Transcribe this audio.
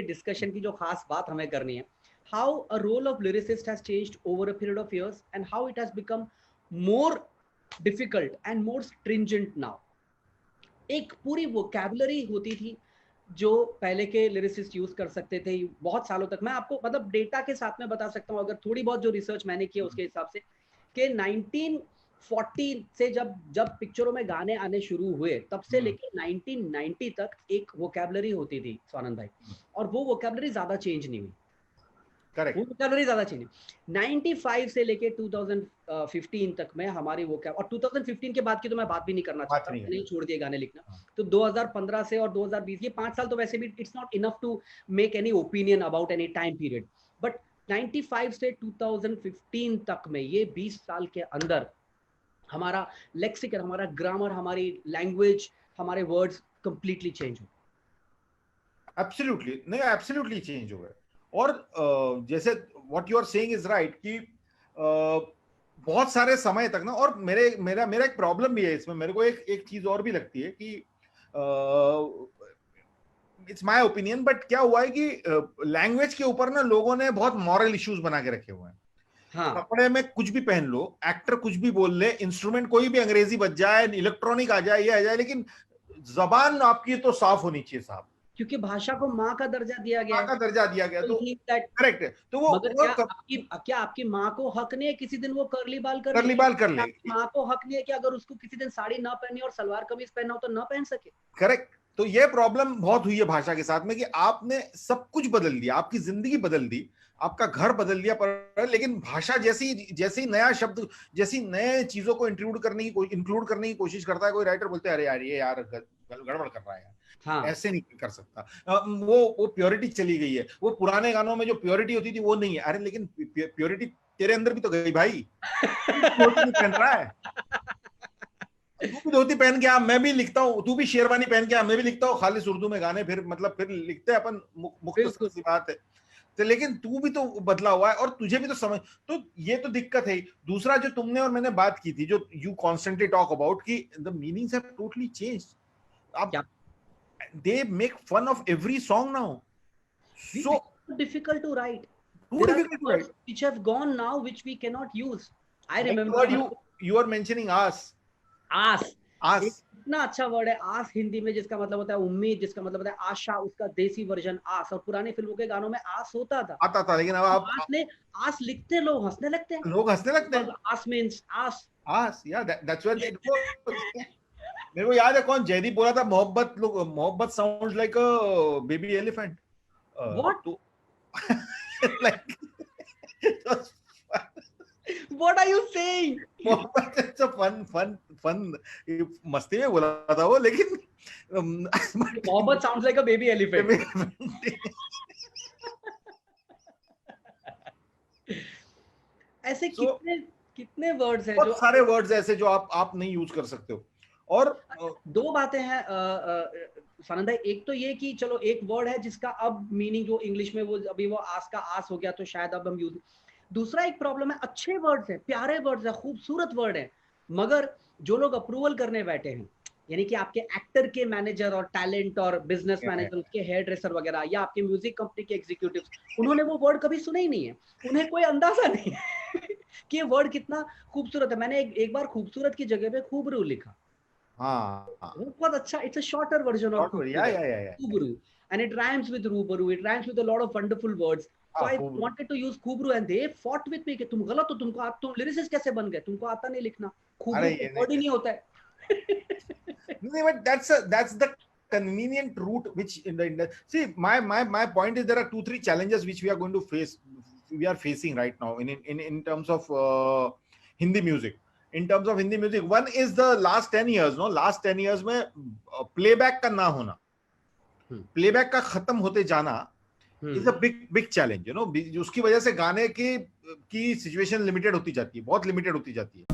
Discussion की जो खास बात हमें करनी है, how a role of lyricist has changed over a period of years and how it has become more difficult and more stringent now. एक पूरी वोकैबुलरी होती थी जो पहले के लिरिसिस्ट यूज कर सकते थे बहुत सालों तक। मैं आपको मतलब डेटा के साथ में बता सकता हूँ, अगर थोड़ी बहुत जो रिसर्च मैंने की है उसके हिसाब से, कि 1940 से जब जब पिक्चरों में गाने आने शुरू हुए तब से लेके 1990 तक एक वोकैबुलरी होती थी स्वानंद भाई, और वो वोकैबुलरी ज्यादा चेंज नहीं हुई। करेक्ट। वो वोकैबुलरी ज्यादा चेंज 95 से लेके 2015 तक में हमारी वो, और 2015 के बाद की तो मैं बात भी नहीं करना चाहता, मैंने ही छोड़ दिए गाने लिखना। तो 2015 से और 2020 ये 5 साल तो वैसे भी it's not enough to make any opinion about any time period, but 95 से 2015 तक में ये 20 साल के अंदर हमारा लेक्सिकन, हमारा ग्रामर, हमारी लैंग्वेज, हमारे वर्ड्स कंप्लीटली चेंज हो। एब्सोल्युटली नहीं, एब्सोल्युटली चेंज हो गए। और जैसे what you are saying is right कि बहुत सारे समय तक ना, और मेरा मेरा एक प्रॉब्लम भी है इसमें, मेरे को एक चीज और भी लगती है कि इट्स माय ओपिनियन, बट क्या हुआ है कि लैंग्वेज के ऊपर ना लोगों ने बहुत मॉरल इश्यूज बना के रखे हुए हैं। हाँ, कपड़े में कुछ भी पहन लो, एक्टर कुछ भी बोल ले, इंस्ट्रूमेंट कोई भी अंग्रेजी बज जाए, इलेक्ट्रॉनिक आ जाए, ये आ जाए, लेकिन जबान आपकी तो साफ होनी चाहिए साहब। क्योंकि भाषा को माँ का दर्जा दिया गया माँ है। का दर्जा दिया गया, तो दैट, करेक्ट है। तो मगर वो क्या आपकी माँ को हक नहीं है किसी दिन वो कर्ली बाल कर करली ले? बाल कर ले, आपकी माँ को हक नहीं है कि अगर उसको किसी दिन साड़ी ना पहनी और सलवार कमीज पहना हो तो ना पहन सके? करेक्ट। तो ये प्रॉब्लम बहुत हुई है भाषा के साथ में कि आपने सब कुछ बदल दिया, आपकी जिंदगी बदल दी, आपका घर बदल दिया, पर लेकिन भाषा जैसी जैसी नया शब्द, जैसी नए चीजों को इंक्लूड करने की कोशिश करता है कोई राइटर, बोलते हैं अरे यार ये यार गड़बड़ कर रहा है यार, हाँ, ऐसे नहीं कर सकता। वो प्योरिटी चली गई है, वो पुराने गानों में जो प्योरिटी होती थी वो नहीं है। अरे लेकिन प्योरिटी तेरे अंदर भी तो गई भाई, धोती नहीं पहन रहा है, तू भी धोती पहन के आ, मैं भी लिखता हूँ, तू भी शेरवानी पहन के आ, मैं भी लिखता हूँ खालिस उर्दू में गाने, फिर मतलब फिर लिखते हैं अपन, मुख्तसर बिल्कुल। सी बात है। तो लेकिन तू भी तो बदला हुआ है और तुझे भी तो समझ, तो ये तो दिक्कत है। दूसरा जो तुमने और मैंने बात की थी, जो यू कॉन्स्टेंटली टॉक अबाउट कि the meanings have totally changed. अब क्या they make fun of every song now, we so become difficult to write? Two There are difficult two words right. which have gone now which we cannot use. I like remember word you are mentioning आस, आस, आस। एक इतना अच्छा word है आस हिंदी में, जिसका मतलब होता है उम्मीद, जिसका मतलब होता है आशा, उसका देसी वर्जन आस। और पुरानी फिल्मों के गानों में आस होता था। आता था, लेकिन अब आस आप ने, आस लिखते लोग हंसने लगते हैं लोग हंसने लगते because हैं। आस मीन्स आस। आस, या दैट्स व्हाट इट वाज। मेरे को याद है कौन जयदीप बोला था, मोहब्बत लोग, मोहब्बत sounds like a baby elephant. What? तो like What are you saying? मोहब्बत it's a fun fun fun, मस्ती में बोला था वो, लेकिन मोहब्बत sounds like a baby elephant. ऐसे सो कितने कितने वर्ड्स हैं जो बहुत सारे वर्ड्स ऐसे जो आप नहीं यूज कर सकते हो। और दो बातें हैं सानंद भाई। एक तो ये कि चलो एक वर्ड है जिसका अब मीनिंग जो इंग्लिश में वो अभी वो आस का आस हो गया तो शायद अब हम यूज। दूसरा एक प्रॉब्लम है, अच्छे वर्ड्स हैं, प्यारे वर्ड्स हैं, खूबसूरत वर्ड है, मगर जो लोग अप्रूवल करने बैठे हैं, यानी कि आपके एक्टर के मैनेजर और टैलेंट और बिजनेस मैनेजर, उसके हेयर ड्रेसर वगैरह, या आपके म्यूजिक कंपनी के एग्जीक्यूटिव्स, उन्होंने वो वर्ड कभी सुने ही नहीं है। उन्हें कोई अंदाजा नहीं है कि ये वर्ड कितना खूबसूरत है। मैंने एक बार खूबसूरत की जगह पे खूबरू लिखा। हाँ, वो बहुत अच्छा, it's a shorter version of खूबसूरत, या खूबरू, and it rhymes with रूबरू, it rhymes with a lot of wonderful words. So I खूब। wanted to use खूबरू and they fought with me कि तुम गलत हो, तुम लिरिसिस्ट कैसे बन गए, तुमको आता नहीं लिखना, अरे खूबरू ये तो वर्ड ही नहीं होता है। नहीं, but that's the convenient route which in the see, my point is there are 2-3 challenges which we are going to face, we are facing right now in terms of Hindi music. In terms of Hindi music, one is the last 10 years, no, last 10 years में playback का ना होना, playback का खत्म होते जाना is a big challenge, you know, उसकी वजह से गाने की सिचुएशन लिमिटेड होती जाती है, बहुत लिमिटेड होती जाती है।